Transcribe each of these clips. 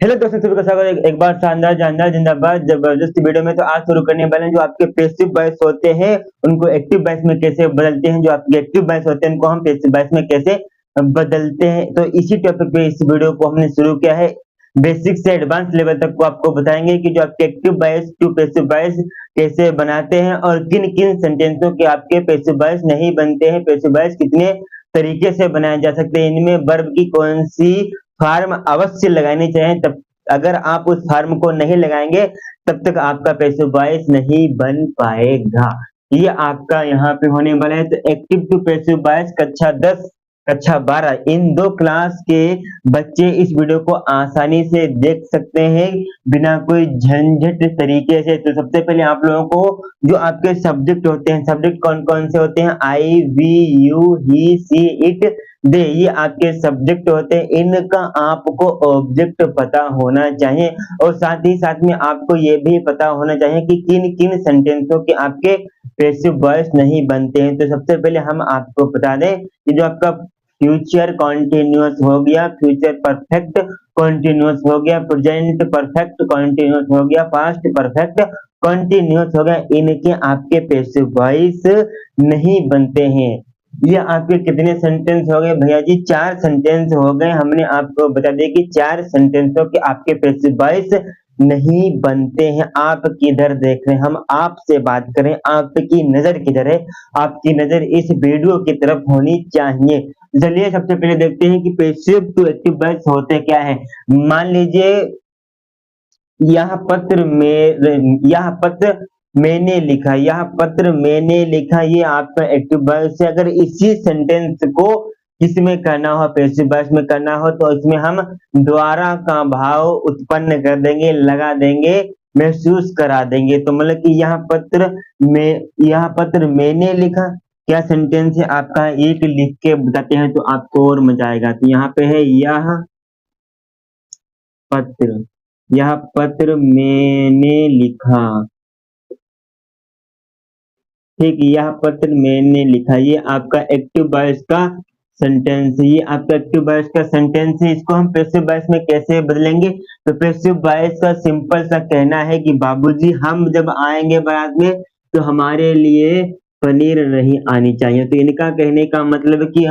Hello दोस्तों, सभी का स्वागत है एक बार शानदार जानदार जिंदाबाद जबरदस्त वीडियो में। तो आज शुरू करने वाले हैं जो आपके पैसिव वॉइस होते हैं उनको एक्टिव वॉइस में कैसे बदलते हैं। जो आपके एक्टिव वॉइस होते हैं उनको हम पैसिव वॉइस में कैसे बदलते हैं। तो इसी टॉपिक पे इस वीडियो को हमने शुरू किया है। बेसिक से एडवांस लेवल तक को आपको बताएंगे कि जो आपके active voice to passive voice कैसे बनाते हैं और किन किन सेंटेंसों के आपके पैसिव वॉइस नहीं बनते हैं। पैसिव वॉइस कितने तरीके से बनाए जा सकते हैं, इनमें वर्ब की कौन सी फार्म अवश्य लगानी चाहिए। तब अगर आप उस फार्म को नहीं लगाएंगे तब तक आपका पैसिव वॉइस नहीं बन पाएगा। ये आपका यहाँ पे होने वाला है। तो एक्टिव टू पैसिव वॉइस कक्षा 10 कक्षा 12 इन दो क्लास के बच्चे इस वीडियो को आसानी से देख सकते हैं बिना कोई झंझट तरीके से। तो सबसे पहले आप लोगों को जो आपके सब्जेक्ट होते हैं, सब्जेक्ट कौन कौन से होते हैं, I we you he she it they, ये आपके सब्जेक्ट होते हैं। इनका आपको ऑब्जेक्ट पता होना चाहिए और साथ ही साथ में आपको ये भी पता होना चाहिए कि किन किन सेंटेंसों के आपके पैसिव वॉइस नहीं बनते हैं। तो सबसे पहले हम आपको बता दें कि जो आपका फ्यूचर कॉन्टिन्यूअस हो गया, फ्यूचर परफेक्ट कॉन्टिन्यूअस हो गया, प्रेजेंट परफेक्ट कॉन्टिन्यूअस हो गया, पास्ट परफेक्ट कॉन्टिन्यूअस हो गया, इनके आपके पैसिव वॉइस नहीं बनते हैं। ये आपके कितने सेंटेंस हो गए भैया जी? 4 सेंटेंस हो गए। हमने आपको बता दिया कि 4 सेंटेंसों के आपके पैसिव वॉइस नहीं बनते हैं। आप किधर देख रहे हैं? हम आपसे बात करें, आपकी नजर किधर है? आपकी नजर इस वीडियो की तरफ होनी चाहिए। चलिए सबसे पहले देखते हैं कि पैसिव टू एक्टिव वॉइस होते क्या है। मान लीजिए यह पत्र मैंने लिखा, यह पत्र मैंने लिखा, ये आपका एक्टिव वॉइस है। अगर इसी सेंटेंस को किसमें करना हो, पैसिव वॉइस में करना हो, तो इसमें हम द्वारा का भाव उत्पन्न कर देंगे, लगा देंगे, महसूस करा देंगे। तो मतलब कि यह पत्र मैंने लिखा, क्या सेंटेंस है आपका? एक लिख के बताते हैं तो आपको और मजा आएगा। तो यहाँ पे है पत्र यह पत्र मैंने लिखा, ठीक, यह पत्र मैंने लिखा, ये आपका एक्टिव वॉइस का सेंटेंस है। ये आपका एक्टिव वॉइस का सेंटेंस है। इसको हम पैसिव वॉइस में कैसे बदलेंगे? तो पैसिव वॉइस का सिंपल सा कहना है कि बाबूजी हम जब आएंगे बारात में तो हमारे लिए पनीर नहीं आनी चाहिए। तो इनका कहने का मतलब कि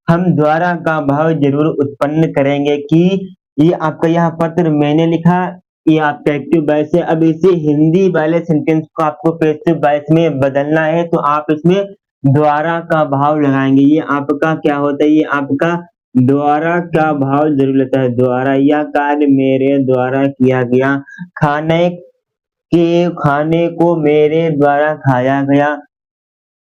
हम द्वारा का भाव जरूर उत्पन्न करेंगे कि ये आपका यह पत्र मैंने लिखा, ये आपका एक्टिव वॉइस है। अब इसे हिंदी वाले सेंटेंस को आपको पैसिव वॉइस में बदलना है तो आप इसमें द्वारा का भाव लगाएंगे। ये आपका क्या होता है? ये आपका द्वारा का भाव जरूर लेता है। द्वारा, यह कार्य मेरे द्वारा किया गया, खाने को मेरे द्वारा खाया गया,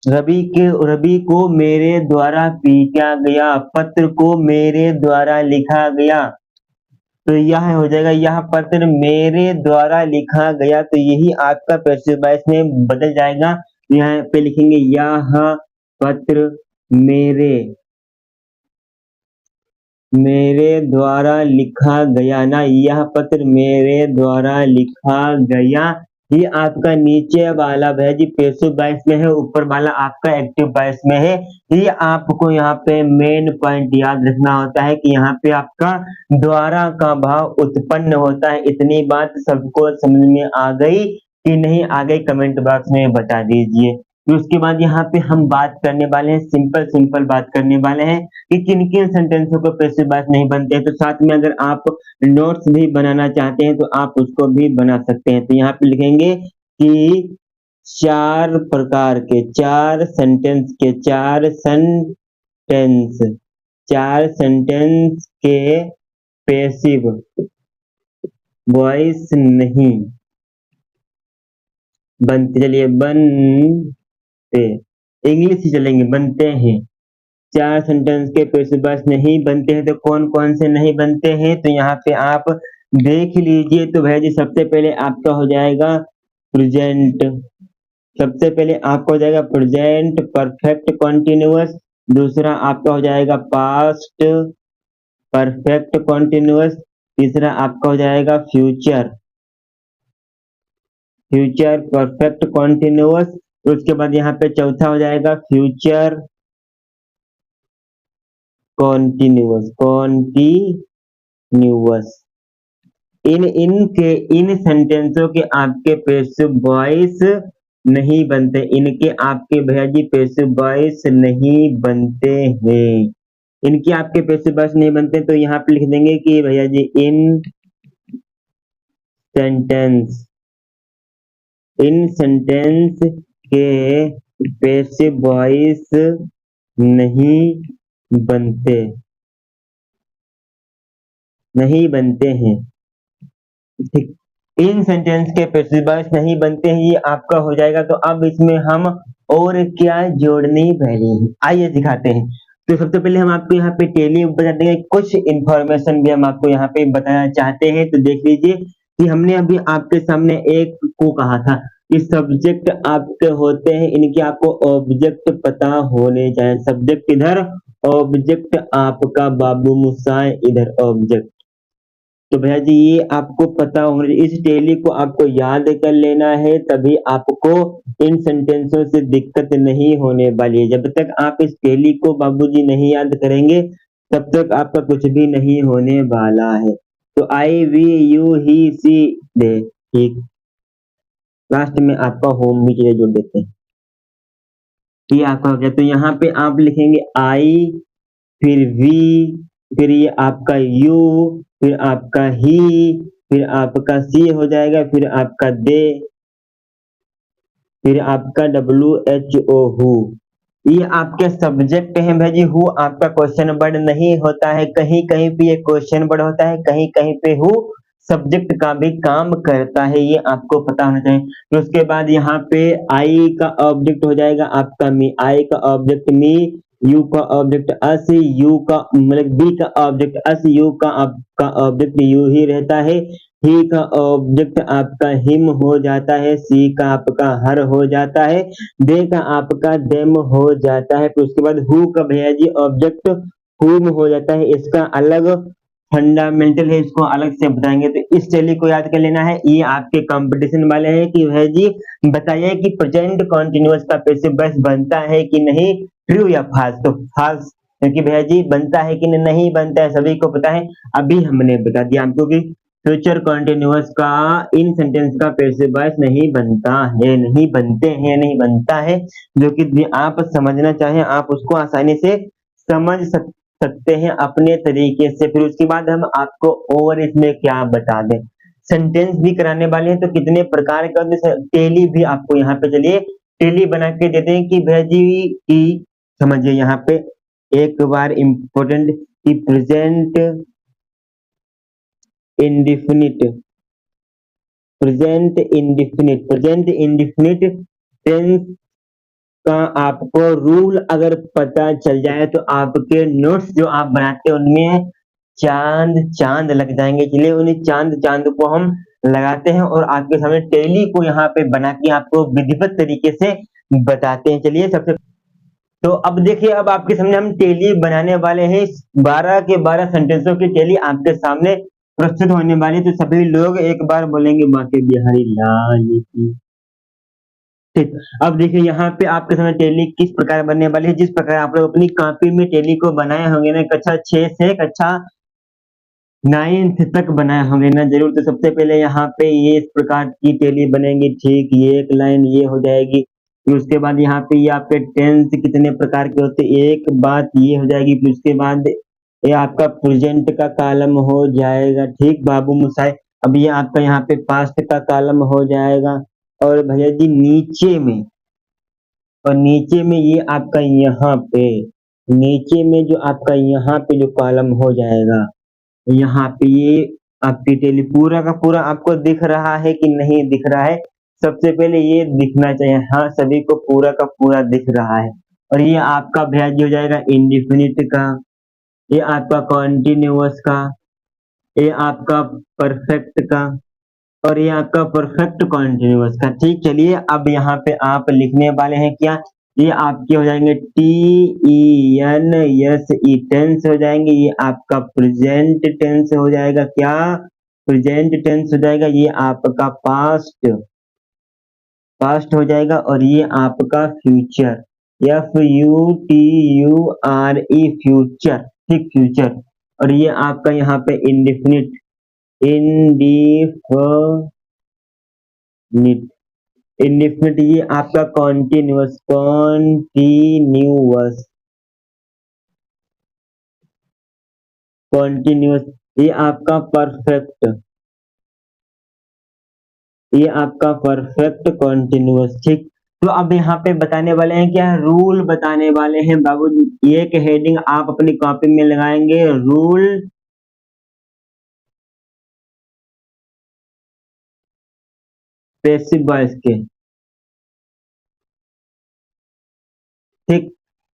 रवि को मेरे द्वारा पीटा गया, पत्र को मेरे द्वारा लिखा गया। तो यह हो जाएगा यह पत्र मेरे द्वारा लिखा गया। तो यही आपका पैसिव वॉइस में बदल जाएगा। यहाँ पे लिखेंगे यह पत्र मेरे द्वारा लिखा गया, ना यह पत्र मेरे द्वारा लिखा गया। ये आपका नीचे वाला है जी पैसिव वॉइस में है, ऊपर वाला आपका एक्टिव वॉइस में है। ये आपको यहाँ पे मेन पॉइंट याद रखना होता है कि यहाँ पे आपका द्वारा का भाव उत्पन्न होता है। इतनी बात सबको समझ में आ गई कि नहीं आ गई? कमेंट बॉक्स में बता दीजिए। फिर उसके बाद यहाँ पे हम बात करने वाले हैं, सिंपल बात करने वाले हैं कि किन किन सेंटेंसों को पैसिव वॉइस नहीं बनते हैं। तो साथ में अगर आप नोट्स भी बनाना चाहते हैं तो आप उसको भी बना सकते हैं। तो यहाँ पे लिखेंगे कि 4 प्रकार के 4 सेंटेंस के 4 सेंटेंस के पैसिव वॉइस नहीं बनते। चलिए बनते, इंग्लिश ही चलेंगे, बनते हैं। 4 सेंटेंस के पैसिव वॉइस नहीं बनते हैं। तो कौन कौन से नहीं बनते हैं? तो यहाँ पे आप देख लीजिए। तो भैया जी सबसे पहले आपका हो जाएगा प्रेजेंट, सबसे पहले आपका हो जाएगा प्रेजेंट परफेक्ट कॉन्टिन्यूअस। दूसरा आपका हो जाएगा पास्ट परफेक्ट कॉन्टिन्यूअस। तीसरा आपका हो जाएगा फ्यूचर परफेक्ट कॉन्टिन्यूअस। उसके बाद यहाँ पे चौथा हो जाएगा फ्यूचर कॉन्टिन्यूअस। इन सेंटेंसों के आपके पैसिव वॉइस नहीं बनते, इनके आपके भैया जी पैसिव वॉइस नहीं बनते हैं, इनके आपके पैसिव वॉइस नहीं बनते। तो यहाँ पे लिख देंगे कि भैया जी इन सेंटेंस के पैसिव वॉइस नहीं बनते हैं। ठीक, इन सेंटेंस के पैसिव वॉइस नहीं बनते हैं, ये आपका हो जाएगा। तो अब इसमें हम और क्या जोड़ने वाले हैं, आइए दिखाते हैं। तो सबसे पहले हम आपको यहाँ पे टेली बता देंगे, कुछ इंफॉर्मेशन भी हम आपको यहाँ पे बताना चाहते हैं। तो देख लीजिए कि हमने अभी आपके सामने एक को कहा था कि सब्जेक्ट आपके होते हैं, इनके आपको ऑब्जेक्ट पता होने चाहिए। सब्जेक्ट इधर, ऑब्जेक्ट आपका बाबू मुसाए इधर ऑब्जेक्ट। तो भैया जी ये आपको पता होना, इस टेली को आपको याद कर लेना है, तभी आपको इन सेंटेंसों से दिक्कत नहीं होने वाली है। जब तक आप इस टेली को बाबूजी नहीं याद करेंगे तब तक आपका कुछ भी नहीं होने वाला है। तो आई वी यू ही सी दे, ठीक, लास्ट में आपका होम भी चीजें जोड़ देते हैं। ये आपका हो गया। तो यहाँ पे आप लिखेंगे आई, फिर वी, फिर ये आपका यू, फिर आपका ही, फिर आपका सी हो जाएगा, फिर आपका दे, फिर आपका WHO हु। ये आपके सब्जेक्ट हैं भाई जी। हु आपका क्वेश्चन वर्ड नहीं होता है, कहीं कहीं पे ये क्वेश्चन वर्ड होता है, कहीं कहीं पे हु सब्जेक्ट का भी काम करता है, ये आपको पता होना चाहिए। तो उसके बाद यहाँ पे आई का ऑब्जेक्ट हो जाएगा आपका मी, आई का ऑब्जेक्ट मी, यू का ऑब्जेक्ट अस, यू का मतलब बी का ऑब्जेक्ट अस, यू का आपका ऑब्जेक्ट यू ही रहता है, ही का ऑब्जेक्ट आपका हिम हो जाता है, सी का आपका हर हो जाता है, दे का आपका देम हो जाता है। फिर उसके बाद हु का भैया जी ऑब्जेक्ट हुम हो जाता है, इसका अलग फंडामेंटल है, इसको अलग से बताएंगे। तो इस टेली को याद कर लेना है। ये आपके कंपटीशन वाले हैं कि भैया जी बताइए कि प्रेजेंट कॉन्टिन्यूअस का पैसिव वॉइस बनता है कि नहीं, ट्रू या फॉल्स। तो फॉल्स, क्योंकि भैया जी बनता है कि नहीं बनता है सभी को पता है, अभी हमने बता दिया आपको कि फ्यूचर कॉन्टिन्यूअस का इन सेंटेंस का पैसिव वॉइस नहीं बनता है, नहीं बनते हैं, नहीं बनता है। जो कि आप समझना चाहें आप उसको आसानी से समझ सकते हैं अपने तरीके से। फिर उसके बाद हम आपको और इसमें क्या बता दें, सेंटेंस भी कराने वाले हैं। तो कितने प्रकार का टेली भी आपको यहाँ पे चलिए टेली बना के देते हैं कि भैया जी की समझिए यहाँ पे एक बार इंपॉर्टेंट कि प्रेजेंट इंडिफिनिट टेंस का आपको रूल अगर पता चल जाए तो आपके नोट्स जो आप बनाते हैं उनमें चांद चांद लग जाएंगे। चलिए उन्हें चांद चांद को हम लगाते हैं और आपके सामने टेली को यहाँ पे बना के आपको विधिवत तरीके से बताते हैं। चलिए सबसे तो अब देखिए, अब आपके सामने हम टेली बनाने वाले हैं। 12 के 12 सेंटेंसों की टेली आपके सामने प्रस्तुत होने वाली। तो सभी लोग एक बार बोलेंगे बाकी बिहारी लाल की। ठीक, अब देखिए यहाँ पे आपके सामने टेली किस प्रकार बनने वाली है। जिस प्रकार आप लोग अपनी कॉपी में टेली को बनाए होंगे ना, कक्षा 6 से कक्षा 9th तक बनाए होंगे ना जरूर। तो सबसे पहले यहाँ पे ये इस प्रकार की टेली बनेगी, ठीक, ये एक लाइन ये हो जाएगी। फिर उसके बाद यहाँ पे ये आपके टेंस कितने प्रकार के होते हैं, एक बात ये हो जाएगी। फिर उसके बाद ये आपका प्रेजेंट का कॉलम हो जाएगा, ठीक बाबू मुसाई। अब ये आपका यहाँ पे पास्ट का कॉलम हो जाएगा। और भैया जी नीचे में, और नीचे में ये आपका यहाँ पे, नीचे में जो आपका यहाँ पे जो कॉलम हो जाएगा, यहाँ पे ये आपकी टेली पूरा का पूरा आपको दिख रहा है कि नहीं दिख रहा है। सबसे पहले ये दिखना चाहिए, हाँ सभी को पूरा का पूरा दिख रहा है। और ये आपका भैया जी हो जाएगा इंडिफिनिट का, ये आपका कॉन्टिन्यूअस का, ये आपका परफेक्ट का, और ये आपका परफेक्ट कॉन्टिन्यूअस का। ठीक, चलिए अब यहाँ पे आप लिखने वाले हैं क्या, ये आपके हो जाएंगे TENSE टेंस हो जाएंगे। ये आपका प्रेजेंट टेंस हो जाएगा, क्या प्रेजेंट टेंस हो जाएगा। ये आपका पास्ट हो जाएगा। और ये आपका फ्यूचर, FUTURE फ्यूचर, ठीक फ्यूचर। और ये आपका यहाँ पे इंडिफिनिट इंडिफिनिट, इंडिफिनिट ये आपका कॉन्टिन्यूअस, कॉन्टिन्यूअस, ये आपका परफेक्ट, ये आपका परफेक्ट कॉन्टिन्यूअस। ठीक, तो अब यहाँ पे बताने वाले हैं क्या, रूल बताने वाले हैं बाबू। ये एक हेडिंग आप अपनी कॉपी में लगाएंगे, रूल पैसिव वॉइस के। ठीक,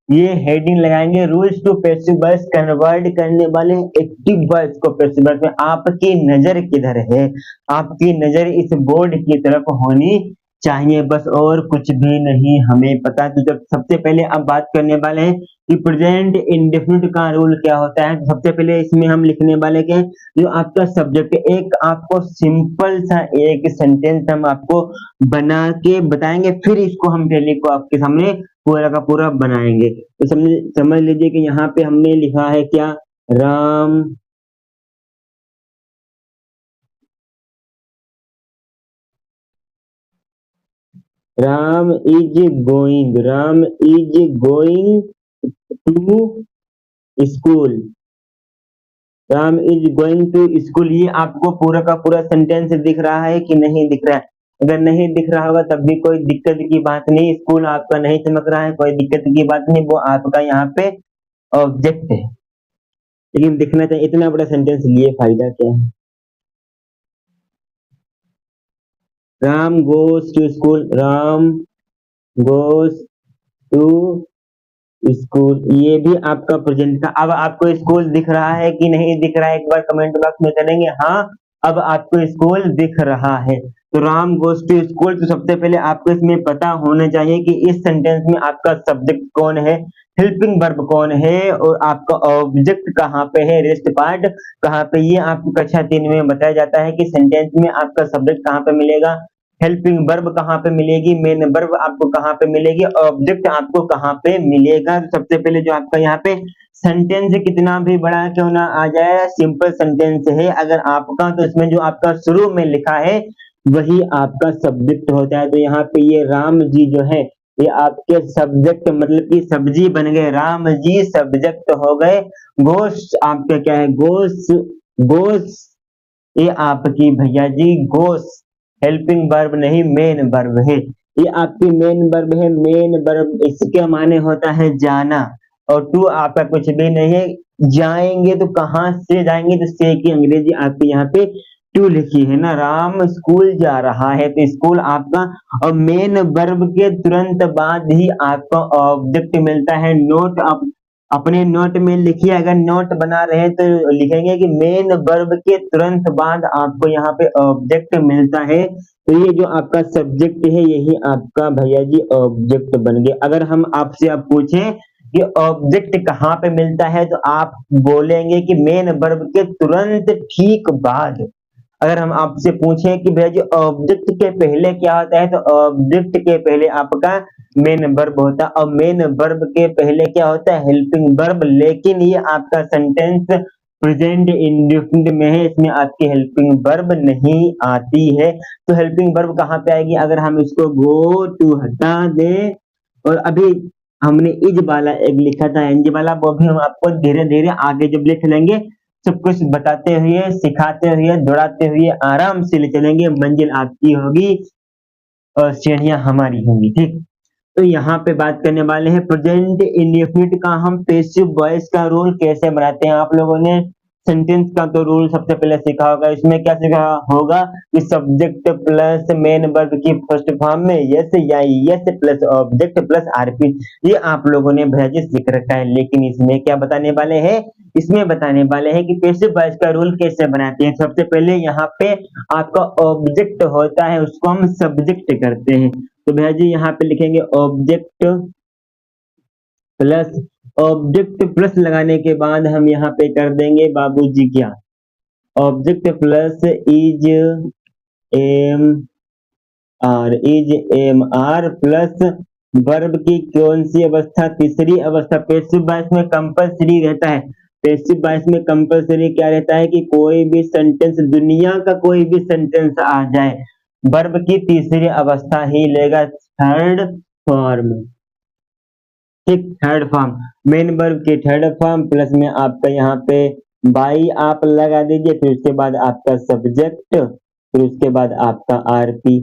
ये हेडिंग लगाएंगे, rules to passive voice convert करने वाले एक्टिव वॉइस को पैसिव वॉइस में। आपकी नजर किधर है, आपकी नजर इस बोर्ड की तरफ होनी चाहिए, बस और कुछ भी नहीं हमें पता। तो जब सबसे पहले अब बात करने वाले हैं कि प्रेजेंट इंडेफिनिट का रूल क्या होता है। सबसे पहले इसमें हम लिखने वाले के जो आपका सब्जेक्ट, एक आपको सिंपल सा एक सेंटेंस हम आपको बना के बताएंगे, फिर इसको हम डेली को आपके सामने पूरा का पूरा बनाएंगे। तो समझ लीजिए कि यहाँ पे हमने लिखा है क्या, Ram Ram is going, Ram is going to school, Ram is going to school. ये आपको पूरा का पूरा सेंटेंस दिख रहा है कि नहीं दिख रहा है? अगर नहीं दिख रहा होगा तब भी कोई दिक्कत की बात नहीं, स्कूल आपका नहीं चमक रहा है, कोई दिक्कत की बात नहीं, वो आपका यहाँ पे ऑब्जेक्ट है, लेकिन दिखना चाहिए। इतना बड़ा सेंटेंस लिए फायदा क्या है। Ram goes to school, Ram goes to school, ये भी आपका प्रेजेंट का। अब आपको स्कूल दिख रहा है कि नहीं दिख रहा है, एक बार कमेंट बॉक्स में करेंगे। हाँ, अब आपको स्कूल दिख रहा है। तो राम गोज टू स्कूल, तो सबसे पहले आपको इसमें पता होना चाहिए कि इस सेंटेंस में आपका सब्जेक्ट कौन है, हेल्पिंग वर्ब कौन है, और आपका ऑब्जेक्ट कहाँ पे है, रेस्ट पार्ट कहाँ पे। ये आपको कक्षा 3 में बताया जाता है कि सेंटेंस में आपका सब्जेक्ट कहाँ पे मिलेगा, हेल्पिंग वर्ब कहाँ पे मिलेगी, मेन वर्ब आपको कहाँ पे मिलेगी, ऑब्जेक्ट आपको कहाँ पे मिलेगा। तो सबसे पहले जो आपका यहाँ पे सेंटेंस कितना भी बड़ा क्यों ना आ जाए, सिंपल सेंटेंस है अगर आपका, तो इसमें जो आपका शुरू में लिखा है वही आपका सब्जेक्ट होता है। तो यहाँ पे ये राम जी जो है ये आपके सब्जेक्ट, मतलब कि सब्जी बन गए, राम जी सब्जेक्ट हो गए। गोश्त आपका क्या है, गोश्त, गोश्त ये आपकी भैया जी गोश्त हेल्पिंग वर्ब नहीं मेन वर्ब है, ये आपकी मेन वर्ब है। मेन वर्ब इसके माने होता है जाना, और टू आपका कुछ भी नहीं है। जाएंगे तो कहाँ से जाएंगे, तो से की अंग्रेजी आपकी यहाँ पे टू लिखी है ना, राम स्कूल जा रहा है तो स्कूल आपका, और मेन वर्ब के तुरंत बाद ही आपका ऑब्जेक्ट मिलता है। नोट आप अपने नोट में लिखिए, अगर नोट बना रहे हैं तो लिखेंगे कि मेन वर्ब के तुरंत बाद आपको यहाँ पे ऑब्जेक्ट मिलता है। तो ये जो आपका सब्जेक्ट है यही आपका भैया जी ऑब्जेक्ट बन गया। अगर हम आपसे अब पूछें कि ऑब्जेक्ट कहाँ पे मिलता है, तो आप बोलेंगे कि मेन वर्ब के तुरंत ठीक बाद। अगर हम आपसे पूछें कि भैया जी ऑब्जेक्ट के पहले क्या होता है, तो ऑब्जेक्ट के पहले आपका मेन वर्ब होता है, और मेन वर्ब के पहले क्या होता है, हेल्पिंग वर्ब। लेकिन ये आपका सेंटेंस प्रेजेंट इंडेफिनिट में है, इसमें आपकी हेल्पिंग वर्ब नहीं आती है। तो हेल्पिंग वर्ब कहाँ पे आएगी, अगर हम इसको गो टू हटा दें, और अभी हमने इज वाला एक लिखा था एनजी वाला, वो भी हम आपको धीरे धीरे आगे जब लिख लेंगे, सब कुछ बताते हुए, सिखाते हुए, दौड़ाते हुए आराम से ले चलेंगे, मंजिल आपकी होगी और सीढ़ियां हमारी होंगी। ठीक, तो यहाँ पे बात करने वाले हैं प्रेजेंट इंडेफिनिट का हम पैसिव वॉइस का रूल कैसे बनाते हैं। आप लोगों ने सेंटेंस का तो रूल सबसे पहले सीखा होगा, इसमें क्या सीखा होगा कि सब्जेक्ट प्लस मेन वर्ब की फर्स्ट फॉर्म में यस या yes plus object plus RP, ये आप लोगों ने भैया जी सीख रखा है। लेकिन इसमें क्या बताने वाले हैं, इसमें बताने वाले हैं कि पैसिव वॉइस का रूल कैसे बनाते हैं। सबसे पहले यहाँ पे आपका ऑब्जेक्ट होता है, उसको हम सब्जेक्ट करते हैं। तो भैया जी यहाँ पे लिखेंगे ऑब्जेक्ट प्लस, ऑब्जेक्ट प्लस लगाने के बाद हम यहाँ पे कर देंगे बाबूजी क्या, object plus is am are, is am are plus verb की कौन सी अवस्था, तीसरी अवस्था। पैसिव वॉइस में कंपल्सरी रहता है पैसिव वॉइस में कंपलसरी क्या रहता है कि कोई भी सेंटेंस, दुनिया का कोई भी सेंटेंस आ जाए, वर्ब की तीसरी अवस्था ही लेगा, थर्ड फॉर्म। ठीक, थर्ड फॉर्म, मेन वर्ब की थर्ड फॉर्म प्लस में आपका यहाँ पे बाई आप लगा दीजिए, फिर उसके बाद आपका सब्जेक्ट, फिर उसके बाद आपका आरपी।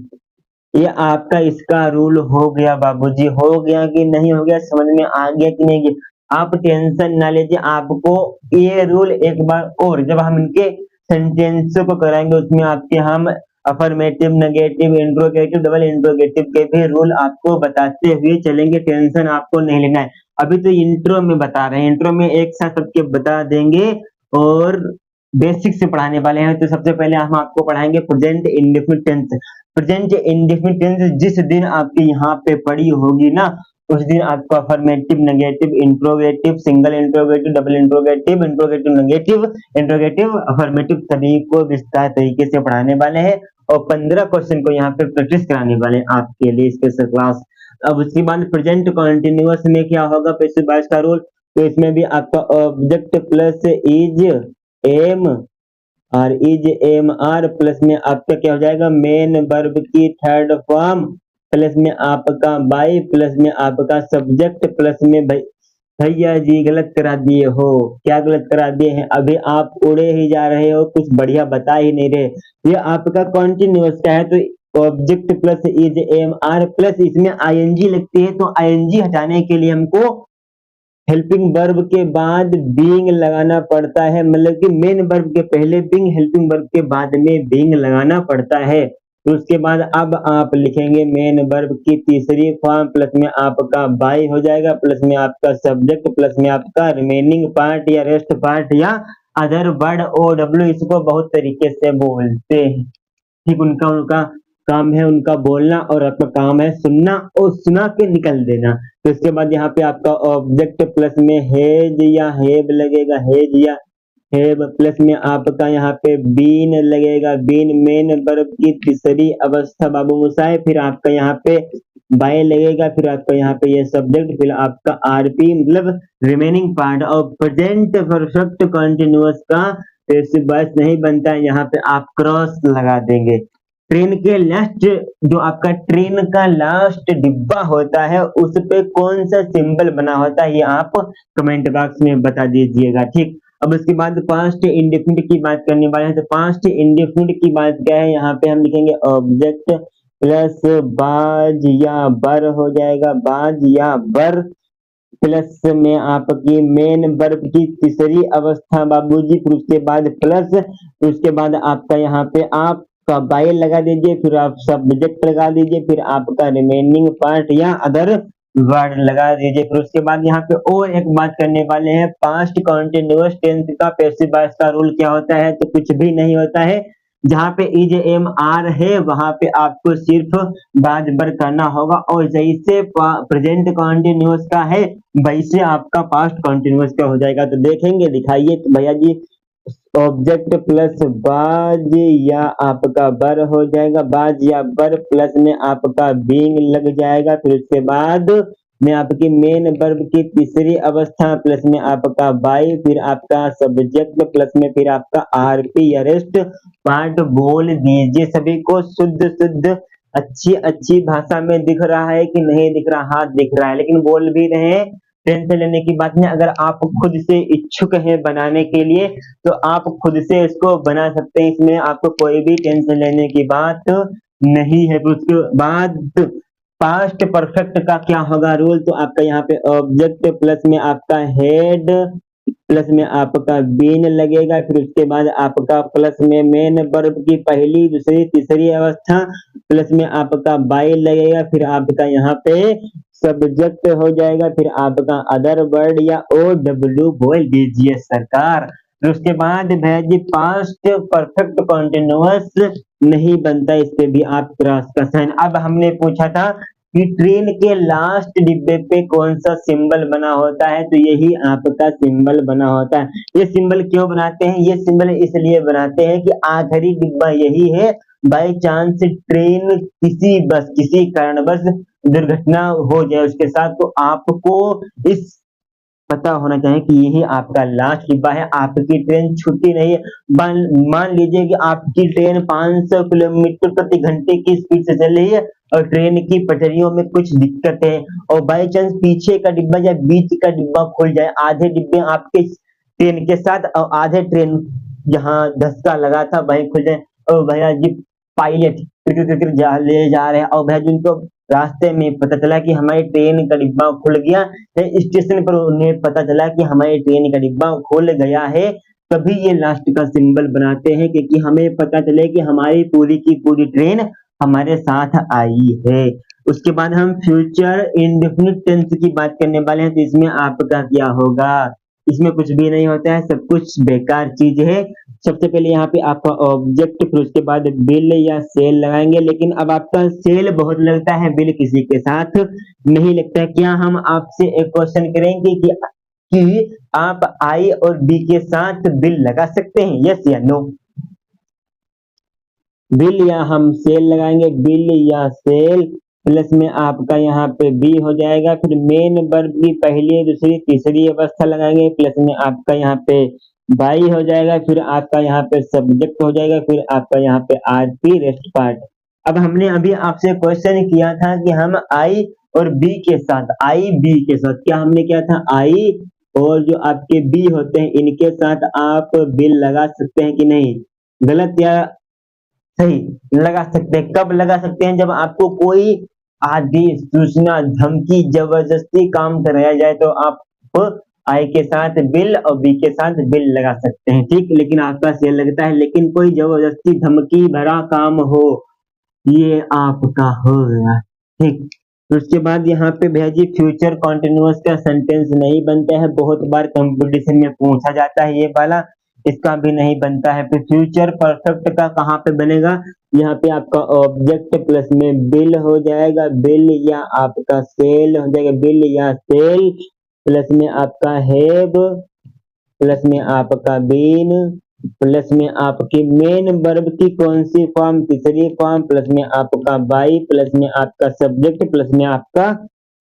ये आपका इसका रूल हो गया बाबूजी, हो गया कि नहीं हो गया, समझ में आ गया कि नहीं गया? आप टेंशन ना लीजिए, आपको ये रूल एक बार और जब हम इनके सेंटेंस को कराएंगे उसमें आपके हम affirmative, negative, interrogative, double interrogative के भी रूल आपको बताते हुए चलेंगे, टेंशन आपको नहीं लेना है। अभी तो इंट्रो में बता रहे हैं, इंट्रो में एक साथ सबके बता देंगे और बेसिक से पढ़ाने वाले हैं। तो सबसे पहले हम आपको पढ़ाएंगे present indefinite tense. Present indefinite tense जिस दिन आपकी यहाँ पे पड़ी होगी ना, उस दिन आपको affirmative, negative, interrogative, single interrogative, double interrogative, interrogative negative, interrogative affirmative सभी को विस्तार तरीके से पढ़ाने वाले हैं और 15 क्वेश्चन को यहाँ पे प्रैक्टिस कराने वाले हैं आपके लिए स्पेशल क्लास। अब उसके बाद प्रेजेंट कॉन्टिन्यूअस में क्या होगा पैसिव वॉइस का रूल, तो इसमें भी आपका ऑब्जेक्ट प्लस इज, एम और इज, एम, आर प्लस में आपका क्या हो जाएगा, मेन वर्ब की थर्ड फॉर्म प्लस में आपका बाई प्लस में आपका सब्जेक्ट प्लस में भैया जी गलत करा दिए हो, क्या गलत करा दिए हैं? अभी आप उड़े ही जा रहे हो, कुछ बढ़िया बता ही नहीं रहे। ये आपका कॉन्टिन्यूअस का है, तो object plus is, am, are plus इसमें आईएनजी लगती है, तो आईएनजी हटाने के लिए हमको हेल्पिंग वर्ब के बाद बीइंग लगाना पड़ता है, मतलब कि मेन वर्ब के पहले बीइंग, हेल्पिंग वर्ब के बाद में बीइंग लगाना पड़ता है। तो उसके बाद अब आप लिखेंगे मेन वर्ब की तीसरी फॉर्म प्लस में आपका बाई हो जाएगा, प्लस में आपका सब्जेक्ट, प्लस में आपका रिमेनिंग पार्ट या रेस्ट पार्ट या अदर वर्ड, ओ डब्ल्यू इसको बहुत तरीके से बोलते हैं। ठीक, उनका उनका काम है उनका बोलना और आपका काम है सुनना और सुना के निकल देना। तो इसके बाद यहाँ पे आपका ऑब्जेक्ट प्लस में हेज या हेब लगेगा, हेज या हेब प्लस में आपका यहाँ पे बीन लगेगा, बीन मेन वर्ब की तीसरी अवस्था बाबू मुसाए, फिर आपका यहाँ पे बाय लगेगा, फिर आपका यहाँ पे ये सब्जेक्ट, फिर आपका आरपी मतलब रिमेनिंग पार्ट। और प्रेजेंट परफेक्ट कंटिन्यूअस का पैसिव वॉइस नहीं बनता है, यहाँ पे आप क्रॉस लगा देंगे। ट्रेन के लास्ट, जो आपका ट्रेन का लास्ट डिब्बा होता है उस पे कौन सा सिंबल बना होता है ये आप कमेंट बॉक्स में बता दीजिएगा। ठीक, अब उसके बाद पास्ट इंडेफिनिट की बात करने वाले हैं। तो पास्ट इंडेफिनिट की बात क्या है, यहाँ पे हम लिखेंगे ऑब्जेक्ट प्लस बाज या बर हो जाएगा, बाज या बर प्लस में आपकी मेन वर्ब की तीसरी अवस्था बाबूजी, फिर उसके बाद प्लस, फिर उसके बाद आपका यहाँ पे आप का बाय लगा दीजिए, फिर आप सब्जेक्ट लगा दीजिए, फिर आपका रिमेनिंग पार्ट या अदर वर्ड लगा दीजिए। फिर उसके बाद यहाँ पे और एक बात करने वाले हैं, पास्ट कॉन्टिन्यूअस टेंस का पैसिव वॉइस का रूल क्या होता है, तो कुछ भी नहीं होता है। जहाँ पे इज, एम, आर है वहां पे आपको सिर्फ बाज बर करना होगा, और जैसे प्रेजेंट कॉन्टिन्यूअस का है वैसे आपका पास्ट कॉन्टिन्यूअस का हो जाएगा। तो देखेंगे, दिखाइए तो भैया जी, ऑब्जेक्ट प्लस बाज या आपका बर हो जाएगा, बाज या बर प्लस में आपका बीइंग लग जाएगा, फिर उसके बाद में आपकी मेन वर्ब की तीसरी अवस्था प्लस में आपका बाई, फिर आपका सब्जेक्ट प्लस में फिर आपका आरपी या रेस्ट पार्ट बोल दीजिए। सभी को शुद्ध शुद्ध अच्छी अच्छी भाषा में दिख रहा है कि नहीं दिख रहा? हाथ दिख रहा है, लेकिन बोल भी रहे हैं, टेंशन लेने की बात नहीं। अगर आप खुद से इच्छुक हैं बनाने के लिए तो आप खुद से इसको बना सकते हैं, इसमें आपको कोई भी टेंशन लेने की बात नहीं है। फिर उसके बाद पास्ट परफेक्ट का क्या होगा रूल, तो आपका यहाँ पे ऑब्जेक्ट प्लस में आपका हेड प्लस में आपका बीन लगेगा, फिर उसके बाद आपका प्लस में मेन वर्ब की पहली, दूसरी, तीसरी अवस्था प्लस में आपका बाय लगेगा, फिर आपका यहाँ पे सब्जेक्ट हो जाएगा, फिर आपका अदर वर्ड या ओ डब्ल्यू बोल दीजिए सरकार। फिर उसके बाद भैया जी पास्ट परफेक्ट कॉन्टिन्यूअस नहीं बनता, इस पे भी आप क्रॉस का साइन। अब हमने पूछा था कि ट्रेन के लास्ट डिब्बे पे कौन सा सिंबल बना होता है, तो यही आपका सिंबल बना होता है। ये सिंबल क्यों बनाते हैं? ये सिंबल इसलिए बनाते हैं कि आखिरी डिब्बा यही है, बाई चांस ट्रेन किसी कारणवश दुर्घटना हो जाए उसके साथ, तो आपको इस पता होना चाहिए कि यही आपका लास्ट डिब्बा है, आपकी ट्रेन छूटी नहीं है। मान लीजिए कि आपकी ट्रेन 500 किलोमीटर प्रति घंटे की स्पीड से चल रही है और ट्रेन की पटरियों में कुछ दिक्कत है और बाई चांस पीछे का डिब्बा या बीच का डिब्बा खुल जाए, आधे डिब्बे आपके ट्रेन के साथ और आधे ट्रेन जहाँ धक्का लगा था वहीं खुल जाए और भैया जी पायलट ले जा रहे हैं और भैया जिनको रास्ते में पता चला कि हमारी ट्रेन का डिब्बा खुल गया है, स्टेशन पर उन्हें पता चला कि हमारी ट्रेन का डिब्बा खुल गया है, तभी ये लास्ट का सिंबल बनाते हैं क्योंकि हमें पता चले कि हमारी पूरी की पूरी ट्रेन हमारे साथ आई है। उसके बाद हम फ्यूचर इंडेफिनिट टेंस की बात करने वाले हैं, तो इसमें आपका क्या होगा? इसमें कुछ भी नहीं होता है, सब कुछ बेकार चीज है। सबसे पहले यहाँ पे आपका ऑब्जेक्ट, फिर उसके बाद बिल या सेल लगाएंगे, लेकिन अब आपका सेल बहुत लगता है, बिल किसी के साथ नहीं लगता है। क्या हम आपसे एक क्वेश्चन करेंगे कि आप आई और बी के साथ बिल लगा सकते हैं, यस या नो? बिल या हम सेल लगाएंगे, बिल या सेल प्लस में आपका यहाँ पे बी हो जाएगा, फिर मेन वर्ब की पहली दूसरी तीसरी अवस्था लगाएंगे, प्लस में आपका यहाँ पे बाई हो जाएगा, फिर आपका यहाँ पे सब्जेक्ट हो जाएगा, फिर आपका यहाँ पे आरपी रेस्ट पार्ट। अब हमने अभी आपसे क्वेश्चन किया था कि हम आई और बी के साथ, आई बी के साथ, क्या हमने किया था? आई और जो आपके बी होते हैं इनके साथ आप बिल लगा सकते हैं कि नहीं? गलत या सही? लगा सकते हैं। कब लगा सकते हैं? जब आपको कोई आदेश, सूचना, धमकी, जबरदस्ती काम कराया जाए तो आप आई के साथ बिल और बी के साथ बिल लगा सकते हैं, ठीक। लेकिन आपका सेल लगता है, लेकिन कोई जबरदस्ती धमकी भरा काम हो, ये आपका हो गया, ठीक। तो उसके बाद यहाँ पे भैया जी फ्यूचर कॉन्टिन्यूअस का सेंटेंस नहीं बनता है, बहुत बार कंपटीशन में पूछा जाता है ये वाला, इसका भी नहीं बनता है। फिर फ्यूचर परफेक्ट का कहाँ पे बनेगा? यहाँ पे आपका ऑब्जेक्ट प्लस में बिल हो जाएगा, बिल या आपका सेल हो जाएगा, बिल या सेल प्लस में आपका हैव प्लस में आपका बीन प्लस में आपकी मेन वर्ब की कौन सी फॉर्म? तीसरी फॉर्म, प्लस में आपका बाई प्लस में आपका सब्जेक्ट प्लस में आपका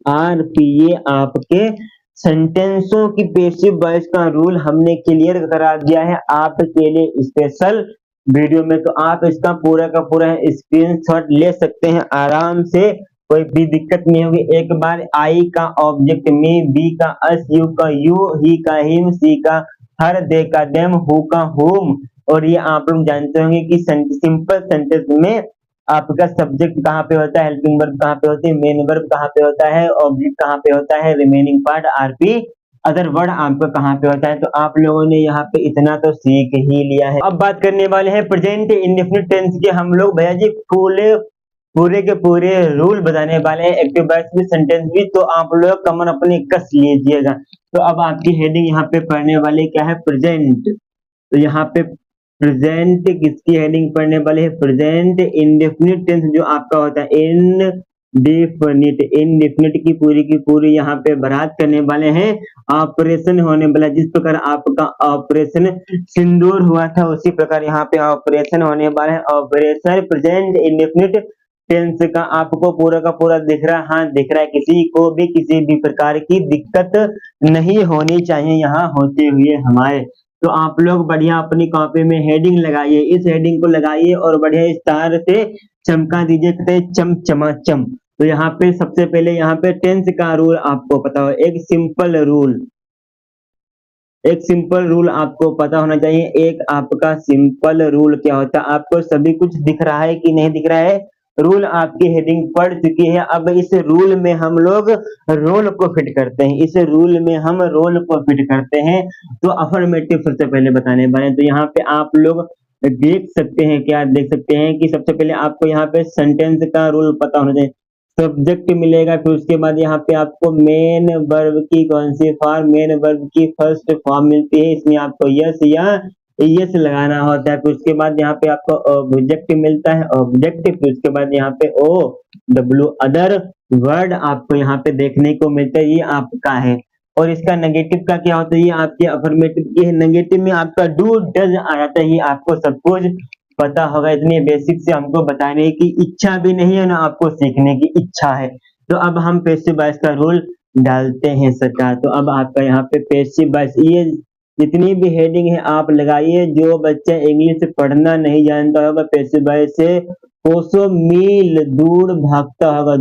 आर पी। ये आपके सेंटेंसों की पैसिव वॉइस का रूल हमने क्लियर करा दिया है आपके लिए स्पेशल वीडियो में, तो आप इसका पूरा का पूरा स्क्रीनशॉट ले सकते हैं आराम से, कोई भी दिक्कत नहीं होगी। एक बार आई का ऑब्जेक्ट में, बी का अस, यू का यू, ही का हिम, सी का हर, दे का देम, हु का हुम, और ये आप लोग जानते होंगे कि सिंपल सेंटेंस में आपका सब्जेक्ट कहाँ पे होता है, हेल्पिंग वर्ब कहाँ पे होती है, मेन वर्ब कहाँ पे होता है, ऑब्जेक्ट कहाँ पे होता है, remaining part RP other word आपका कहाँ पे होता है। तो आप लोगों ने यहाँ पे इतना तो सीख ही लिया है। अब बात करने वाले हैं प्रेजेंट इंडेफिनिट टेंस के हम लोग भैया जी पूरे के पूरे रूल बताने वाले हैं, एक्टिव वॉइस भी सेंटेंस भी, तो आप लोग कमर अपने कस लीजिएगा। तो अब आपकी हेडिंग यहाँ पे पढ़ने वाले क्या है? प्रेजेंट। तो यहाँ पे प्रेजेंट किसकी हेडिंग पढ़ने वाले है? प्रेजेंट इंडेफिनिट टेंस जो आपका होता है इंडेफिनिट की पूरी यहाँ पे बात करने वाले हैं। ऑपरेशन होने वाला, जिस प्रकार आपका ऑपरेशन सिंदूर हुआ था उसी प्रकार यहाँ पे ऑपरेशन होने वाला है। ऑपरेशन प्रेजेंट इंडेफिनिट टेंस का आपको पूरा का पूरा दिख रहा है? हाँ दिख रहा है। किसी को भी किसी भी प्रकार की दिक्कत नहीं होनी चाहिए यहाँ होते हुए हमारे। तो आप लोग बढ़िया अपनी कॉपी में हेडिंग लगाइए, इस हेडिंग को लगाइए और बढ़िया स्टार से चमका दीजिए, कहते चम चमा चम। तो यहाँ पे सबसे पहले यहाँ पे टेंस का रूल आपको पता हो, एक सिंपल रूल आपको पता होना चाहिए। एक आपका सिंपल रूल क्या होता है? आपको सभी कुछ दिख रहा है कि नहीं दिख रहा है? रूल आपकी हेडिंग पढ़ चुकी है। अब इस रूल में हम लोग रोल को फिट करते हैं, इस रूल में हम रोल को फिट करते हैं। तो अफर्मेटिव सबसे पहले बताने वाले हैं। तो यहाँ पे आप लोग देख सकते हैं, क्या देख सकते हैं कि सबसे पहले आपको यहाँ पे सेंटेंस का रूल पता होना चाहिए। सब्जेक्ट मिलेगा, फिर उसके बाद यहाँ पे आपको मेन वर्ब की कौन सी फॉर्म? मेन वर्ब की फर्स्ट फॉर्म मिलती है, इसमें आपको यस या यस लगाना होता है। फिर उसके बाद यहाँ पे आपको ऑब्जेक्ट मिलता है, ऑब्जेक्ट, फिर उसके बाद यहाँ पे ओ डब्ल्यू अदर वर्ड आपको यहाँ पे देखने को मिलता है, ये आपका है। और इसका नेगेटिव का क्या होता है? ये आपके अफर्मेटिव की है। नेगेटिव में आपका डू डज आ जाता है, ये आपको सब कुछ पता होगा, इतनी बेसिक से हमको बताने की इच्छा भी नहीं है ना आपको सीखने की इच्छा है। तो अब हम पैसिव वॉइस का रूल डालते हैं सरकार। तो अब आपका यहाँ पे पैसिव वॉइस, ये जितनी भी हेडिंग है आप लगाइए। जो बच्चा इंग्लिश पढ़ना नहीं जानता होगा पैसिव वॉइस से कोसों मील दूर भागता होगा,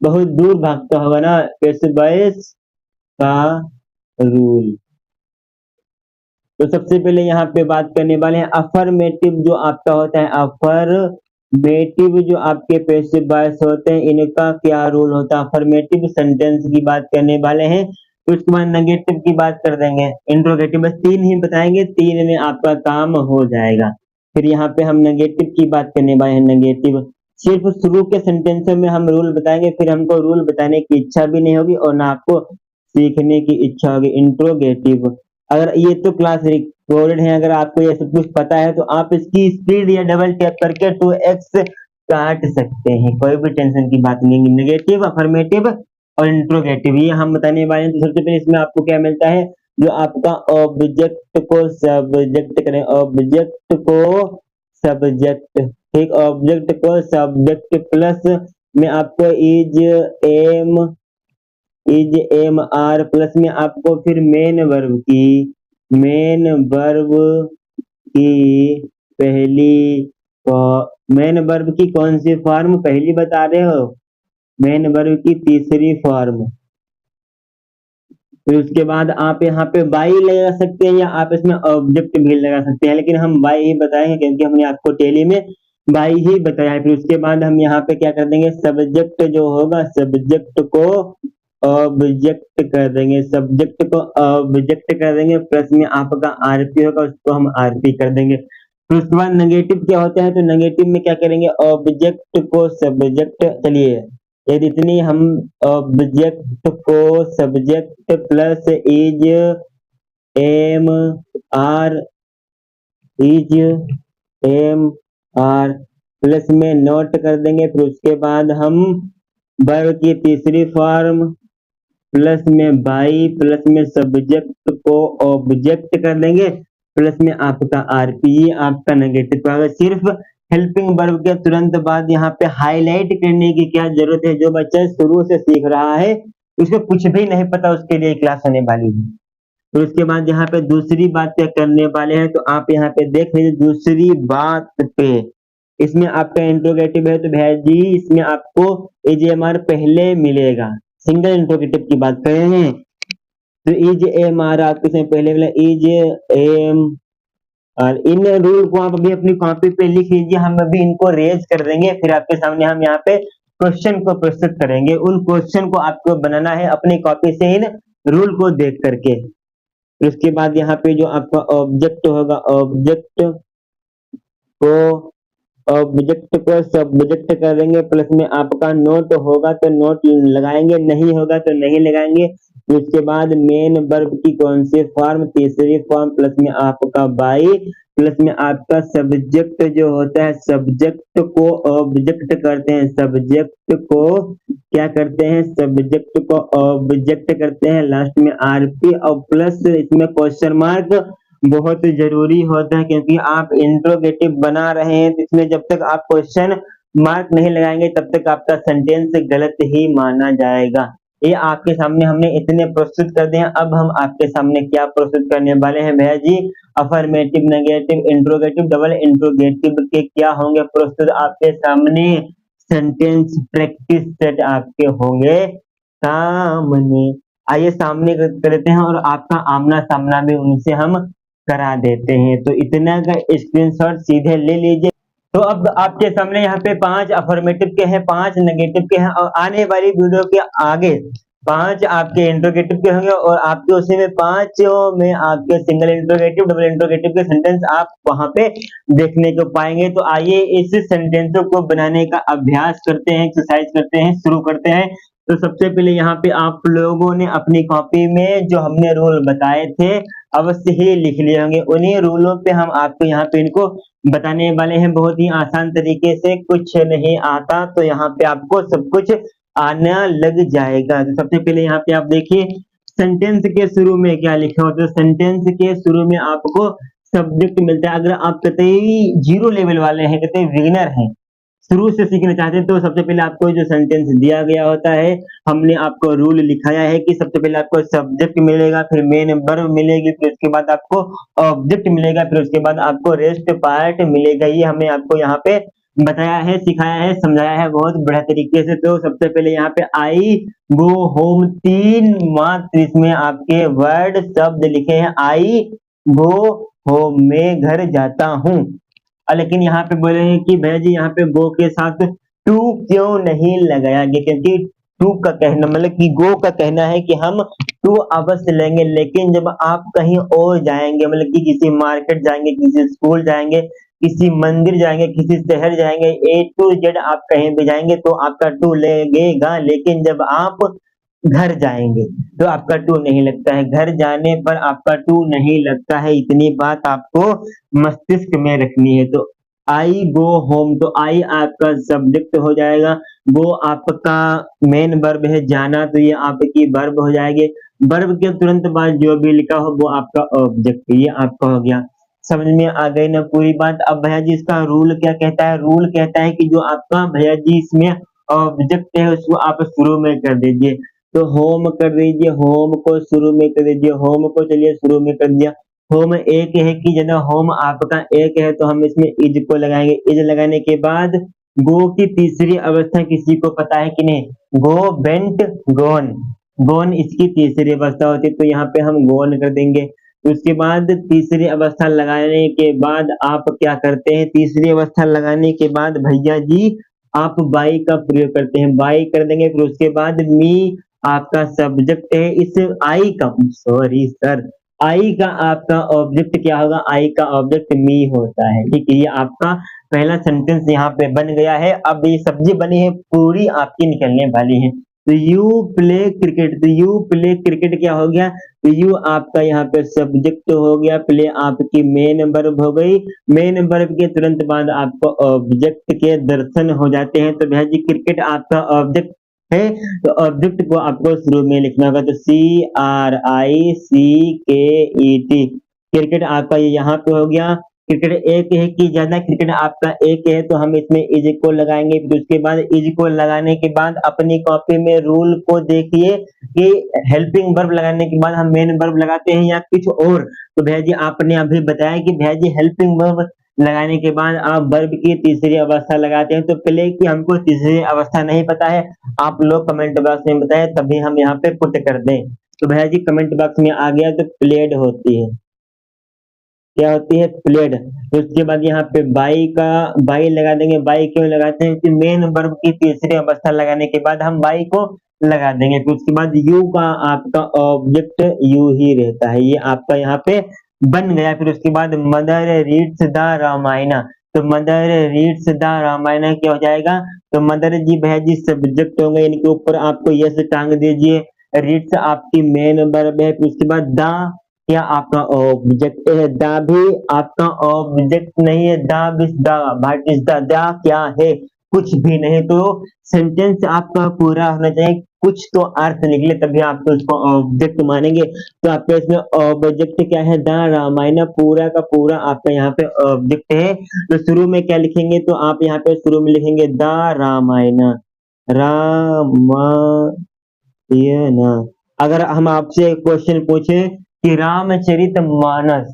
बहुत दूर भागता होगा ना पैसिव वॉइस का रूल। तो सबसे पहले यहाँ पे बात करने वाले हैं अफर्मेटिव जो आपका होता है, अफर्मेटिव जो आपके पैसिव वॉइस होते हैं इनका क्या रूल होता है। अफर्मेटिव सेंटेंस की बात करने वाले हैं, तो उसके बाद नेगेटिव की बात कर देंगे, इंट्रोगेटिव, बस 3 ही बताएंगे, 3 में आपका काम हो जाएगा। फिर यहाँ पे हम नेगेटिव की बात करने वाले हैं। नेगेटिव सिर्फ शुरू के सेंटेंसों में हम रूल बताएंगे, फिर हमको रूल बताने की इच्छा भी नहीं होगी और ना आपको सीखने की इच्छा होगी। इंट्रोगेटिव, अगर ये तो क्लास रिकॉर्डेड है, अगर आपको ये सब कुछ पता है तो आप इसकी स्पीड या डबल टैप करके 2x काट सकते हैं, कोई भी टेंशन की बात नहीं। नेगेटिव, अफर्मेटिव और इंट्रोगेटिव ये हम बताने वाले हैं। तो सबसे पहले इसमें आपको क्या मिलता है, जो आपका ऑब्जेक्ट को सब्जेक्ट करें, ऑब्जेक्ट को सब्जेक्ट, ठीक, ऑब्जेक्ट को सब्जेक्ट प्लस में आपको इज एम आर प्लस में आपको फिर मेन वर्ब की पहली मेन वर्ब की कौन सी फॉर्म पहली बता रहे हो, मेन वर्ब की तीसरी फॉर्म। फिर उसके बाद आप यहाँ पे बाई लगा सकते हैं या आप इसमें ऑब्जेक्ट भी लगा सकते हैं, लेकिन हम बाई ही बताएंगे क्योंकि हमने आपको टेली में बाई ही बताया है। फिर उसके बाद हम यहाँ पे क्या कर देंगे, सब्जेक्ट जो होगा सब्जेक्ट को ऑब्जेक्ट कर देंगे, सब्जेक्ट को ऑब्जेक्ट कर देंगे, प्लस में आपका आरपी होगा उसको हम आरपी कर देंगे। फिर उसके बाद नेगेटिव क्या होता है, तो नेगेटिव में क्या करेंगे, ऑब्जेक्ट को सब्जेक्ट, चलिए ये इतनी हम ऑब्जेक्ट को subject plus is am are plus में नोट कर देंगे। फिर उसके बाद हम वर्ब की तीसरी फॉर्म प्लस में बाई प्लस में सब्जेक्ट को ऑब्जेक्ट कर देंगे, प्लस में आपका आरपी, आपका नेगेटिव। अगर सिर्फ हेल्पिंग वर्ब के तुरंत बाद यहाँ पे हाईलाइट करने की क्या जरूरत है, जो बच्चा शुरू से सीख रहा है उसको कुछ भी नहीं पता, उसके लिए क्लास होने वाली है। तो उसके बाद यहाँ पे दूसरी बात क्या करने वाले हैं, तो आप यहाँ पे देख लीजिए दूसरी बात पे, इसमें आपका इंट्रोगेटिव है तो भैया जी इसमें आपको एजेएमआर पहले मिलेगा। सिंगल इंट्रोगेटिव की बात कर रहे हैं तो इज एम आर आपके इसमें पहले मिला, इज एम और इन रूल को आप अभी अपनी कॉपी पे लिख लीजिए, हम अभी इनको रेज कर देंगे, फिर आपके सामने हम यहाँ पे क्वेश्चन को प्रस्तुत करेंगे। उन क्वेश्चन को आपको बनाना है अपनी कॉपी से इन रूल को देख करके। फिर उसके बाद यहाँ पे जो आपका ऑब्जेक्ट होगा, ऑब्जेक्ट को सब्जेक्ट कर देंगे, प्लस में आपका नोट होगा तो नोट लगाएंगे, नहीं होगा तो नहीं लगाएंगे। उसके बाद मेन वर्ब की कौन सी फॉर्म, तीसरी फॉर्म, प्लस में आपका बाई, प्लस में आपका सब्जेक्ट जो होता है सब्जेक्ट को ऑब्जेक्ट करते हैं, सब्जेक्ट को क्या करते हैं, सब्जेक्ट को ऑब्जेक्ट करते हैं, लास्ट में आरपी और प्लस इसमें क्वेश्चन मार्क बहुत जरूरी होता है क्योंकि आप इंट्रोगेटिव बना रहे हैं, इसमें जब तक आप क्वेश्चन मार्क नहीं लगाएंगे तब तक आपका सेंटेंस गलत ही माना जाएगा। ये आपके सामने हमने इतने प्रस्तुत कर दिए। अब हम आपके सामने क्या प्रस्तुत करने वाले हैं भैया ji, affirmative, negative, interrogative, double interrogative के क्या होंगे प्रस्तुत आपके सामने, सेंटेंस प्रैक्टिस सेट आपके होंगे सामने। आइए सामने करते हैं और आपका आमना सामना भी उनसे हम करा देते हैं। तो इतना का स्क्रीनशॉट सीधे ले लीजिए। तो अब आपके सामने यहाँ पे 5 अफर्मेटिव के हैं, 5 नेगेटिव के हैं और आने वाली वीडियो के आगे 5 आपके इंट्रोगेटिव के होंगे और आपके उसी में 5 में आपके सिंगल इंट्रोगेटिव, डबल इंट्रोगेटिव के सेंटेंस आप वहां पे देखने को पाएंगे। तो आइए इस सेंटेंसों को बनाने का अभ्यास करते हैं, एक्सरसाइज करते हैं, शुरू करते हैं। तो सबसे पहले यहाँ पे आप लोगों ने अपनी कॉपी में जो हमने रूल बताए थे अवश्य ही लिख लिए होंगे, उन्हीं रूलों पे हम आपको यहाँ पे इनको बताने वाले हैं बहुत ही आसान तरीके से। कुछ नहीं आता तो यहाँ पे आपको सब कुछ आना लग जाएगा। तो सबसे पहले यहाँ पे आप देखिए सेंटेंस के शुरू में क्या लिखा होता है, सेंटेंस के शुरू में आपको सब्जेक्ट मिलता है। अगर आप कतई 0 लेवल वाले हैं, कतई बिगिनर हैं, शुरू से सीखना चाहते हैं तो सबसे पहले आपको जो सेंटेंस दिया गया होता है, हमने आपको रूल लिखाया है कि सबसे पहले आपको सब्जेक्ट मिलेगा, फिर मेन वर्ब मिलेगी, फिर उसके बाद आपको ऑब्जेक्ट मिलेगा, फिर उसके बाद आपको रेस्ट पार्ट मिलेगा। ये हमने आपको यहाँ पे बताया है, सिखाया है, समझाया है बहुत बढ़िया तरीके से। तो सबसे पहले यहाँ पे आई गो होम, 3 मात्र इसमें आपके वर्ड शब्द लिखे हैं। आई गो होम, मैं घर जाता हूँ। लेकिन यहाँ पे बोले हैं कि भैया जी यहाँ पे गो के साथ टू क्यों नहीं लगाया गया, क्योंकि टू का कहना मतलब कि गो का कहना है कि हम टू अवश्य लेंगे, लेकिन जब आप कहीं और जाएंगे मतलब कि किसी मार्केट जाएंगे, किसी स्कूल जाएंगे, किसी मंदिर जाएंगे, किसी शहर जाएंगे, ए टू जेड आप कहीं भी जाएंगे तो आपका टू लगेगा। लेकिन जब आप घर जाएंगे तो आपका टू नहीं लगता है, घर जाने पर आपका टू नहीं लगता है। इतनी बात आपको मस्तिष्क में रखनी है। तो आई गो होम, तो आई आपका सब्जेक्ट हो जाएगा, गो आपका मेन वर्ब है जाना, तो ये आपकी वर्ब हो जाएगी। वर्ब के तुरंत बाद जो भी लिखा हो वो आपका ऑब्जेक्ट, ये आपका हो गया। समझ में आ गई ना पूरी बात। अब भैया जी इसका रूल क्या कहता है, रूल कहता है कि जो आपका भैया जी इसमें ऑब्जेक्ट है उसको आप शुरू में कर दीजिए। तो होम कर दीजिए, होम को शुरू में कर दीजिए, होम को चलिए शुरू में कर दिया। होम एक है कि जना होम आपका एक है तो हम इसमें इज को लगाएंगे। इज लगाने के बाद गो की तीसरी अवस्था किसी को पता है कि नहीं, गो बेंट गोन, गोन इसकी तीसरी अवस्था होती है तो यहाँ पे हम गोन कर देंगे। उसके बाद तीसरी अवस्था लगाने के बाद आप क्या करते हैं, तीसरी अवस्था लगाने के बाद भैया जी आप बाई का प्रयोग करते हैं, बाई कर देंगे। फिर उसके बाद मी आपका सब्जेक्ट है, इस आई का, सॉरी सर, आई का आपका ऑब्जेक्ट क्या होगा, आई का ऑब्जेक्ट मी होता है। ठीक है, ये आपका पहला सेंटेंस यहाँ पे बन गया है। अब ये सब्जी बनी है पूरी आपकी निकलने वाली है। तो यू प्ले क्रिकेट, तो यू प्ले क्रिकेट क्या हो गया, तो यू आपका यहाँ पे सब्जेक्ट हो गया, प्ले आपकी मेन वर्ब हो गई। मेन वर्ब के तुरंत बाद आपको ऑब्जेक्ट के दर्शन हो जाते हैं। तो भैया जी क्रिकेट आपका ऑब्जेक्ट है, तो ऑब्जेक्ट को आपको शुरू में लिखना होगा। तो CRICKET, क्रिकेट आपका ये यहाँ पे हो गया। क्रिकेट एक है कि ज्यादा, क्रिकेट आपका एक है तो हम इसमें इज को लगाएंगे। फिर उसके बाद इज को लगाने के बाद अपनी कॉपी में रूल को देखिए कि हेल्पिंग वर्ब लगाने के बाद हम मेन वर्ब लगाते हैं या कुछ और। तो भैया जी आपने अभी बताया कि भैया जी हेल्पिंग वर्ब लगाने के बाद आप वर्ब की तीसरी अवस्था लगाते हैं। तो प्ले की हमको तीसरी अवस्था नहीं पता है, आप लोग कमेंट बॉक्स में बताएं तभी हम यहाँ पे पुट कर दें। तो भैया जी कमेंट बॉक्स में आ गया, तो प्लेड होती है, क्या होती है, प्लेड। तो उसके बाद यहाँ पे बाई का बाई लगा देंगे। बाई क्यों लगाते हैं कि मेन वर्ब की तीसरी अवस्था लगाने के बाद हम बाई को लगा देंगे। फिर उसके बाद यू का आपका ऑब्जेक्ट यू ही रहता है, ये आपका यहाँ पे बन गया। फिर उसके बाद मदर रीड्स द रामायणा, तो मदर रीड्स द रामायणा क्या हो जाएगा, तो मदर जी भैया जी सब्जेक्ट होंगे, इनके ऊपर आपको यस टांग दीजिए। रीड्स आपकी मेन वर्ब है। फिर उसके बाद द क्या आपका ऑब्जेक्ट है, द भी आपका ऑब्जेक्ट नहीं है, the is the, what is the क्या है, कुछ भी नहीं। तो सेंटेंस आपका पूरा होना चाहिए, कुछ तो अर्थ निकले तभी आप तो उसको ऑब्जेक्ट मानेंगे। तो आपका इसमें ऑब्जेक्ट क्या है, द रामायण, पूरा का पूरा आपका यहाँ पे ऑब्जेक्ट है। तो शुरू में क्या लिखेंगे, तो आप यहाँ पे शुरू में लिखेंगे द रामायण, रामायण। अगर हम आपसे एक क्वेश्चन पूछे कि रामचरितमानस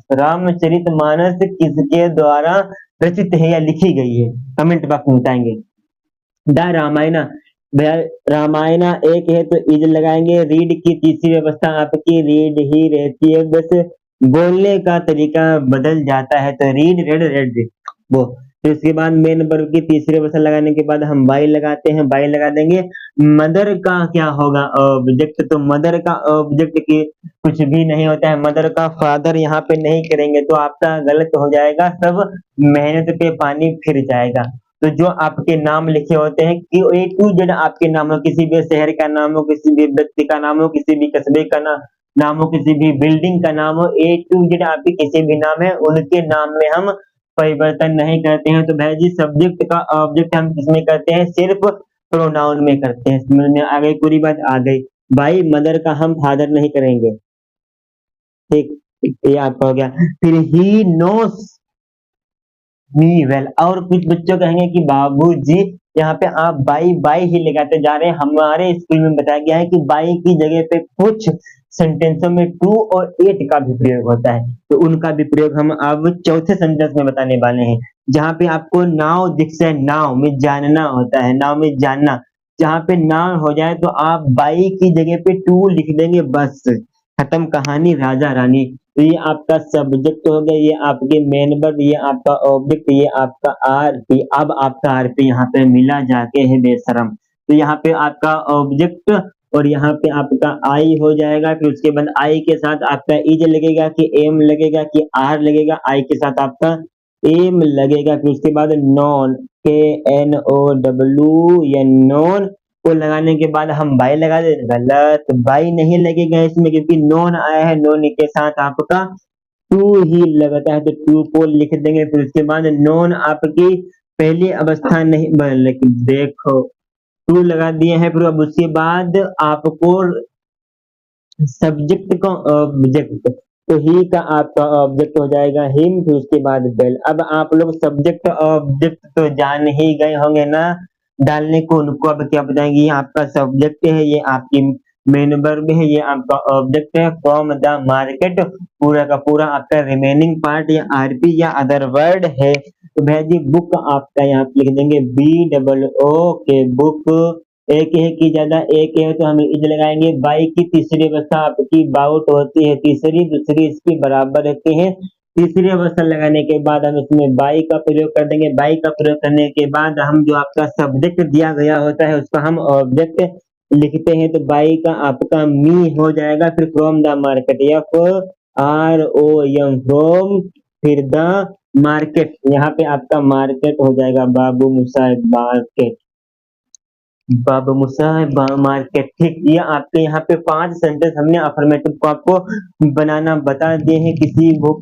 किसके द्वारा रचित है या लिखी गई है, कमेंट बॉक्स में बताएंगे। द रामायण, भैया रामायण एक है तो इज लगाएंगे। रीड की तीसरी अवस्था आपकी रीड ही रहती है, बस बोलने का तरीका बदल जाता है। तो रीड रेड रेड वो। फिर उसके बाद मेन वर्ब की तीसरी अवस्था लगाने के बाद हम बाई लगाते हैं, बाई लगा देंगे। मदर का क्या होगा ऑब्जेक्ट, तो मदर का ऑब्जेक्ट की कुछ भी नहीं होता है, मदर का फादर यहाँ पे नहीं करेंगे तो आपका गलत हो जाएगा, सब मेहनत पे पानी फिर जाएगा। तो जो आपके नाम लिखे होते हैं कि ए टू जेड आपके नाम हो, किसी भी शहर का नाम हो, किसी भी व्यक्ति का नाम हो, किसी भी कस्बे का नाम हो, किसी भी बिल्डिंग का नाम हो, ए टू जेड आपके किसी भी नाम है उनके नाम में हम परिवर्तन नहीं करते हैं। तो भाई जी सब्जेक्ट का ऑब्जेक्ट हम किसमें करते हैं, सिर्फ प्रोनाउन में करते हैं। समझ में आ गई पूरी बात, आ गई। भाई मदर का हम फादर नहीं करेंगे, ठीक, ये आपका हो गया। फिर ही नोस, मी वेल। और कुछ बच्चों कहेंगे कि बाबूजी यहाँ पे आप बाई बाई ही लगाते जा रहे हैं, हमारे स्कूल में बताया गया है कि बाई की जगह पे कुछ सेंटेंसों में टू और एट का भी प्रयोग होता है, तो उनका भी प्रयोग हम अब चौथे सेंटेंस में बताने वाले हैं। जहाँ पे आपको नाव दिख से नाव में जानना होता है, नाव में जानना, जहाँ पे नाव हो जाए तो आप बाई की जगह पे टू लिख देंगे, बस खत्म कहानी राजा रानी। तो ये आपका सब्जेक्ट हो गया, ये आपके मेन वर्ब, ये आपका ऑब्जेक्ट, ये आपका आरपी। अब आपका आरपी यहाँ पे मिला जाके है बेशरम, तो यहाँ पे आपका ऑब्जेक्ट और यहाँ पे आपका आई हो जाएगा, फिर उसके बाद आई के साथ आपका इज लगेगा कि एम लगेगा कि आर लगेगा, आई के साथ आपका एम लगेगा, फिर उसके बाद नॉन, के एन ओ डब्ल्यू या नॉन को लगाने के बाद हम बाई लगा दे, गलत, बाई नहीं लगेगा इसमें क्योंकि नॉन आया है, नॉन के साथ आपका टू ही लगता है, तो टू को लिख देंगे। फिर उसके बाद नॉन आपकी पहली अवस्था नहीं, लेकिन देखो टू लगा दिए हैं, फिर अब उसके बाद आपको सब्जेक्ट का ऑब्जेक्ट, तो ही का आपका ऑब्जेक्ट हो जाएगा हिम, फिर उसके बाद बेल। अब आप लोग सब्जेक्ट ऑब्जेक्ट तो जान ही गए होंगे ना डालने को, उनको अब क्या बताएंगे, ये आपका सब्जेक्ट है, ये आपकी मेन वर्ब है, ये आपका ऑब्जेक्ट है, फ्रॉम द मार्केट पूरा का पूरा आपका रिमेनिंग पार्ट या आरपी या अदर वर्ड है। तो भैया जी बुक आपका यहाँ पे लिख देंगे बी डबल ओ के बुक, एक है की ज्यादा एक है तो हम इज लगाएंगे, बाई की तीसरी अवस्था आपकी बाउट होती है, तीसरी दूसरी इसकी बराबर रहती है, तीसरी अवस्था लगाने के बाद हम इसमें बाई का प्रयोग कर देंगे, बाई का प्रयोग करने के बाद हम जो आपका सब्जेक्ट दिया गया होता है उसका हम ऑब्जेक्ट लिखते हैं, तो बाई का आपका मी हो जाएगा, फिर from the market, F R O M from, फिर द मार्केट, यहाँ पे आपका मार्केट हो जाएगा बाबू मुसाहिब मार्केट, बाबू मुसाहिब मार्केट। ठीक, ये आपके यहाँ पे 5 सेंटेंस हमने अफर्मेटिव को आपको बनाना बता दिए हैं, किसी को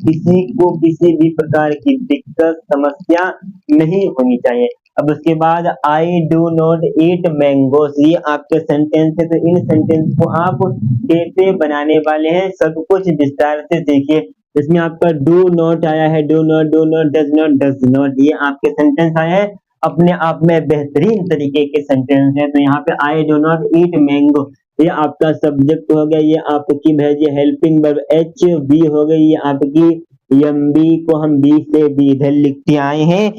किसी भी प्रकार की दिक्कत समस्या नहीं होनी चाहिए। अब उसके बाद I do not eat mangoes, ये आपके सेंटेंस है, तो इन सेंटेंस को आप कैसे बनाने वाले हैं सब कुछ विस्तार से देखिए। इसमें आपका डू नॉट आया है, डू नॉट डज नॉट, ये आपके सेंटेंस आए हैं, अपने आप में बेहतरीन तरीके के सेंटेंस है। तो यहाँ पे I do not eat mango, ये आपका सब्जेक्ट हो गया, ये आपकी भेजिए हेल्पिंग वर्ब एच बी हो गई, ये आपकी एम बी को हम बी से बी इधर लिखते आए हैं,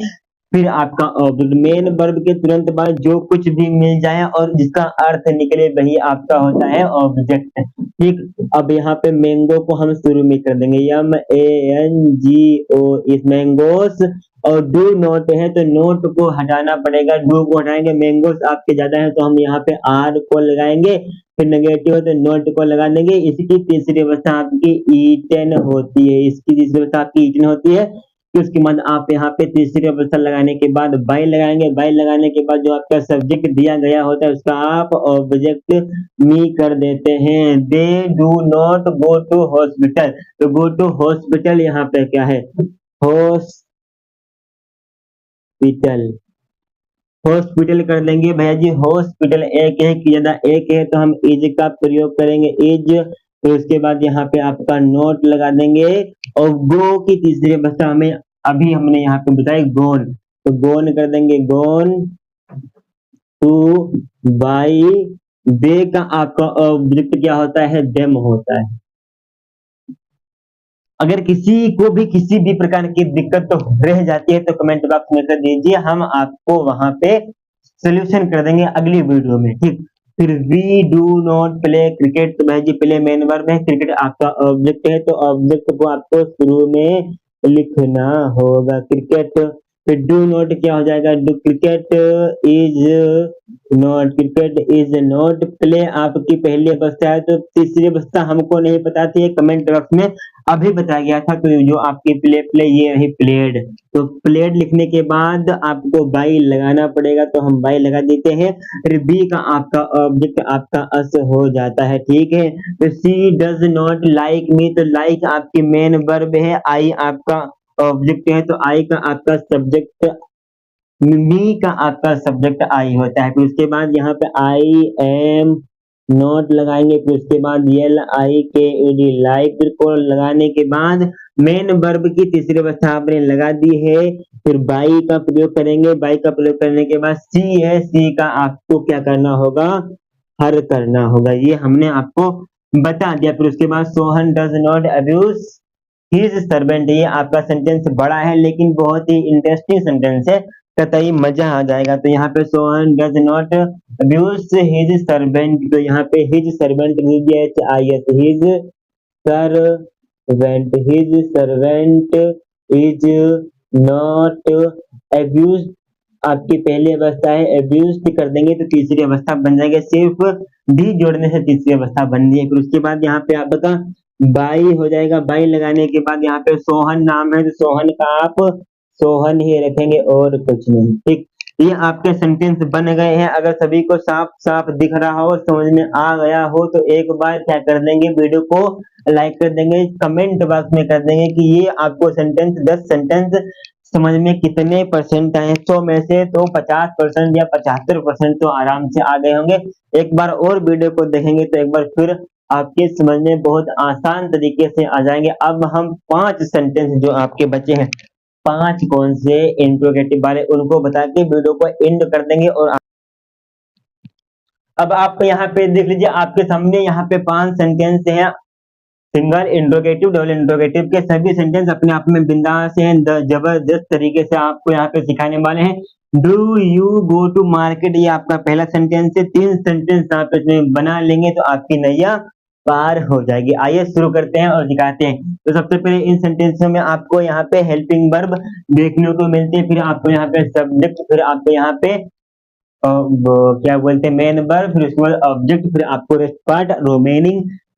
फिर आपका ऑब्जेक्ट, मेन वर्ब के तुरंत बाद जो कुछ भी मिल जाए और जिसका अर्थ निकले वही आपका होता है ऑब्जेक्ट। ठीक, अब यहाँ पे मैंगो को हम शुरू में कर देंगे एम ए एन जी ओ, इस मैंगोस, और डू नोट है तो नोट को हटाना पड़ेगा, डू को हटाएंगे, मैंगोस आपके ज्यादा है तो हम यहाँ पे आर को लगाएंगे, फिर नेगेटिव है तो नोट को लगा देंगे। इसकी तीसरी अवस्था आपकी ईटन होती है, इसकी तीसरी अवस्था आपकी ईटन होती है, फिर उसके बाद आप यहाँ पे तीसरी अवस्था लगाने के बाद बाई लगाएंगे, बाई लगाने के बाद जो आपका सब्जेक्ट दिया गया होता है उसका आप ऑब्जेक्ट मी कर देते हैं। They do not go to hospital, तो गो टू हॉस्पिटल यहाँ पे क्या है, हॉस्पिटल, हॉस्पिटल कर देंगे भैया जी, हॉस्पिटल एक है कि ज्यादा एक है तो हम इज का प्रयोग करेंगे, इज, तो उसके बाद यहाँ पे आपका नोट लगा देंगे, और गो की तीसरी अवस्था हमें अभी हमने यहाँ पे बताई गोन, तो गोन कर देंगे, गोन टू बाई, दे का आपका ऑब्जेक्ट क्या होता है, देम होता है। अगर किसी को भी किसी भी प्रकार की दिक्कत तो रह जाती है तो कमेंट बॉक्स में कर दीजिए, हम आपको वहां पे सोल्यूशन कर देंगे अगली वीडियो में। ठीक, फिर we do not play cricket, तो भाई जी प्ले मेन वर्ब है, क्रिकेट आपका ऑब्जेक्ट है, तो ऑब्जेक्ट को आपको शुरू में लिखना होगा, क्रिकेट। फिर डू नॉट क्या हो जाएगा, do cricket is not, cricket is not play आपकी पहली अवस्था है, तो तीसरी अवस्था हमको नहीं पता थी, कमेंट बॉक्स में अभी बताया गया था, तो जो आपकी प्ले प्ले ये रही प्लेड, तो प्लेड लिखने के बाद आपको बाई लगाना पड़ेगा, तो हम बाई लगा देते हैं, फिर बी का आपका ऑब्जेक्ट आपका अस हो जाता है। ठीक है, तो सी डज नॉट लाइक मी, तो लाइक आपकी मेन वर्ब है, आई आपका ऑब्जेक्ट है, तो आई का आपका सब्जेक्ट, मी का आपका सब्जेक्ट आई होता है, फिर उसके बाद यहाँ पे आई एम नोट लगाएंगे, फिर उसके बाद LIKED लाइक को लगाने के बाद मेन वर्ब की तीसरी अवस्था आपने लगा दी है। फिर बाई का प्रयोग करेंगे, बाई का प्रयोग करने के बाद सी है, सी का आपको क्या करना होगा, हर करना होगा, ये हमने आपको बता दिया। फिर उसके बाद Sohan does not abuse his servant, ये आपका सेंटेंस बड़ा है लेकिन बहुत ही इंटरेस्टिंग सेंटेंस है, कतई मजा आ जाएगा। तो यहाँ पे Sohan does not abuse his servant, तो यहाँ पे his servant HIS his servant is not abuse, आपकी पहली अवस्था है, अब्यूज कर देंगे तो तीसरी अवस्था बन जाएगी, सिर्फ डी जोड़ने से तीसरी अवस्था बन रही है। फिर उसके बाद यहाँ पे आपका बाई हो जाएगा, बाई लगाने के बाद यहाँ पे सोहन नाम है तो सोहन का आप सोहन ही रखेंगे और कुछ नहीं, ठीक। ये आपके सेंटेंस बन गए हैं। अगर सभी को साफ साफ दिख रहा हो, समझ में आ गया हो तो एक बार क्या कर देंगे, वीडियो को लाइक कर देंगे, कमेंट बॉक्स में कर देंगे कि ये आपको सेंटेंस 10 सेंटेंस समझ में कितने परसेंट आए। 100 में से तो 50% या 75% तो आराम से आ गए होंगे। एक बार और वीडियो को देखेंगे तो एक बार फिर आपके समझ में बहुत आसान तरीके से आ जाएंगे। अब हम 5 सेंटेंस जो आपके बचे हैं, 5 कौन से इंट्रोगेटिव वाले, उनको बता के वीडियो को एंड कर देंगे। और अब आप यहाँ पे देख लीजिए, आपके सामने यहाँ पे 5 सेंटेंस हैं, सिंगल इंट्रोगेटिव, डबल इंट्रोगेटिव के सभी सेंटेंस अपने आप में बिंदास हैं, जबरदस्त तरीके से आपको यहाँ पे सिखाने वाले हैं। Do you go to market, ये आपका पहला सेंटेंस है। 3 सेंटेंस आप इसमें बना लेंगे तो आपकी नैया पार हो जाएगी। आइए शुरू करते हैं और दिखाते हैं। तो सबसे पहले इन सेंटेंसों में आपको यहाँ पे हेल्पिंग वर्ब देखने को मिलते हैं, फिर आपको यहाँ पे सब्जेक्ट, फिर आपको यहाँ पे क्या बोलते हैं मेन वर्ब, फिर उसके बाद ऑब्जेक्ट, फिर आपको rest part,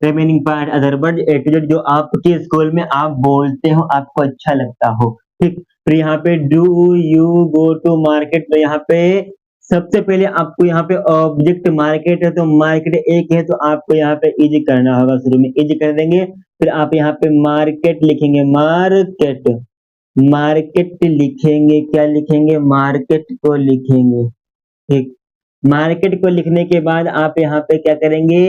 remaining part, other word, A to Z जो आपके स्कूल में आप बोलते हो, आपको अच्छा लगता हो, ठीक। फिर यहाँ पे do you go to market, तो यहाँ पे सबसे पहले आपको यहाँ पे ऑब्जेक्ट मार्केट है तो मार्केट एक है तो आपको यहाँ पे इज करना होगा, शुरू में इज कर देंगे। फिर आप यहाँ पे मार्केट लिखेंगे, मार्केट, मार्केट लिखेंगे, क्या लिखेंगे, मार्केट को लिखेंगे, ठीक। मार्केट को लिखने के बाद आप यहाँ पे क्या करेंगे,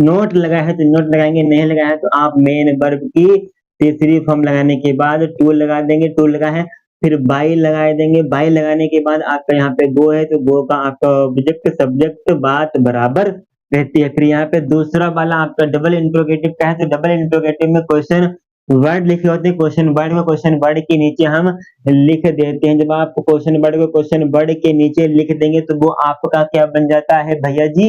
नोट लगाया है तो नोट लगाएंगे, नहीं लगाया है तो आप मेन वर्ब की तीसरी फॉर्म लगाने के बाद टू लगा देंगे, टू लगा है, फिर बाई लगा देंगे, बाई लगाने के बाद आपका यहाँ पे गो है तो गो का आपका ऑब्जेक्ट सब्जेक्ट बात बराबर रहती है। फिर यहाँ पे दूसरा वाला आपका डबल इंट्रोगेटिव का है तो डबल इंट्रोगेटिव में क्वेश्चन वर्ड लिखे होते हैं, क्वेश्चन वर्ड में क्वेश्चन वर्ड के नीचे हम लिख देते हैं। जब आप क्वेश्चन वर्ड को क्वेश्चन वर्ड के नीचे लिख देंगे तो वो आपका क्या बन जाता है भैया जी,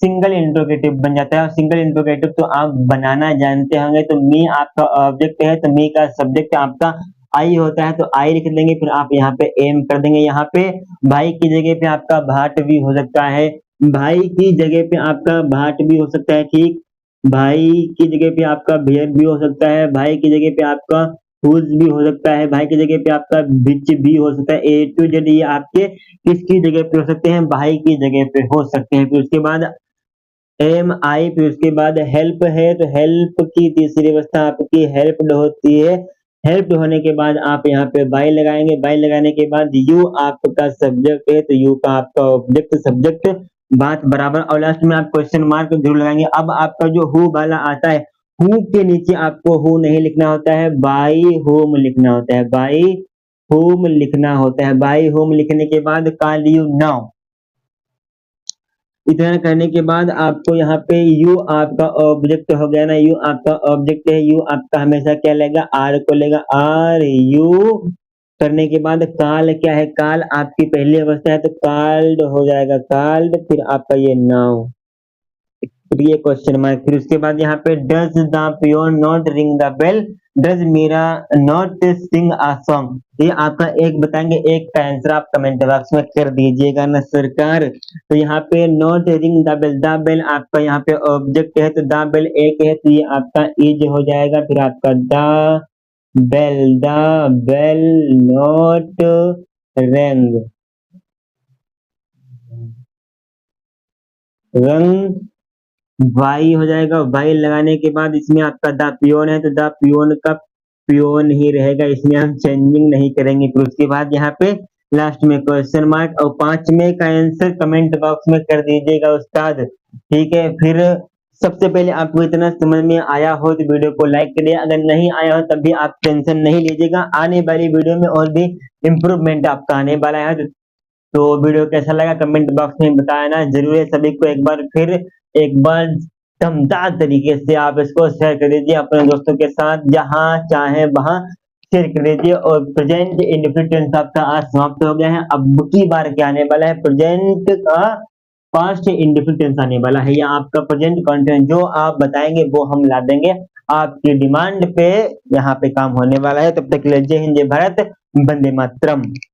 सिंगल इंट्रोगेटिव बन जाता है। और सिंगल इंट्रोगेटिव तो आप बनाना जानते होंगे। तो मी आपका ऑब्जेक्ट है तो मी का सब्जेक्ट आपका आई होता है तो आई लिख देंगे, फिर आप यहाँ पे एम कर देंगे। यहाँ पे भाई की जगह पे आपका भाट भी हो सकता है, भाई की जगह पे आपका भाट भी हो सकता है, ठीक। भाई की जगह पे आपका भेड़ भी हो सकता है, भाई की जगह पे आपका हुज भी हो सकता है, भाई की जगह पे आपका बिच भी हो सकता है। ए टू जेड ये आपके किसकी जगह पे हो सकते हैं, भाई की जगह पे हो सकते हैं। फिर उसके बाद एम आई, फिर उसके बाद हेल्प है तो हेल्प की तीसरी अवस्था आपकी हेल्प्ड होती है। हेल्प्ड होने के बाद आप यहाँ पे बाई लगाएंगे, बाई लगाने के बाद यू आपका सब्जेक्ट है तो यू का आपका ऑब्जेक्ट सब्जेक्ट बात बराबर, और लास्ट में आप क्वेश्चन मार्क जरूर लगाएंगे। अब आपका जो हु वाला आता है, हु के नीचे आपको हु नहीं लिखना होता है, बाई होम लिखना होता है, बाई होम लिखना होता है। बाई होम लिखने के बाद कॉल यू नाउ, इतना करने के बाद आपको यहाँ पे यू आपका ऑब्जेक्ट हो गया ना, यू आपका ऑब्जेक्ट है, यू आपका हमेशा क्या लेगा, आर को लेगा, आर यू करने के बाद काल क्या है, काल आपकी पहली अवस्था है तो काल्ड हो जाएगा, काल्ड, फिर आपका ये नाउ, फिर ये क्वेश्चन मार्क। फिर उसके बाद यहाँ पे does the peon not ring the bell, does Meera not sing a song, ये आपका एक बताएंगे, एक का आंसर आप कमेंट बॉक्स में कर दीजिएगा ना सरकार। तो यहाँ पे not ring the bell, the bell आपका यहाँ पे ऑब्जेक्ट है तो द बेल एक है तो ये आपका इज हो जाएगा, फिर आपका द बेल नॉट रंग, रंग वाई हो जाएगा। वाई लगाने के बाद इसमें आपका द पियोन है तो द पियोन का पियोन ही रहेगा, इसमें हम चेंजिंग नहीं करेंगे। फिर उसके बाद यहाँ पे लास्ट में क्वेश्चन मार्क, और 5वें का आंसर कमेंट बॉक्स में कर दीजिएगा उस्ताद। ठीक है, फिर सबसे पहले आपको इतना समझ में आया हो तो वीडियो को लाइक करिए, अगर नहीं आया हो तब भी आप टेंशन नहीं लीजिएगा, आने वाली वीडियो में और भी इम्प्रूवमेंट आपका आने वाला है। तो वीडियो कैसा लगा कमेंट बॉक्स में बताना जरूर है। सभी को एक बार दमदार तरीके से आप इसको शेयर कर दीजिए अपने दोस्तों के साथ, जहां चाहे वहां शेयर कर दीजिए। और प्रेजेंट इंडिफिनिट आपका आज समाप्त हो गया है, अब की बार क्या आने वाला है, प्रेजेंट का पास्ट इंडिफिनिट आने वाला है, या आपका प्रेजेंट कंटेंट जो आप बताएंगे वो हम ला देंगे आपकी डिमांड पे, यहाँ पे काम होने वाला है। तब तक के लिए जय हिंद जय भारत, वंदे मातरम।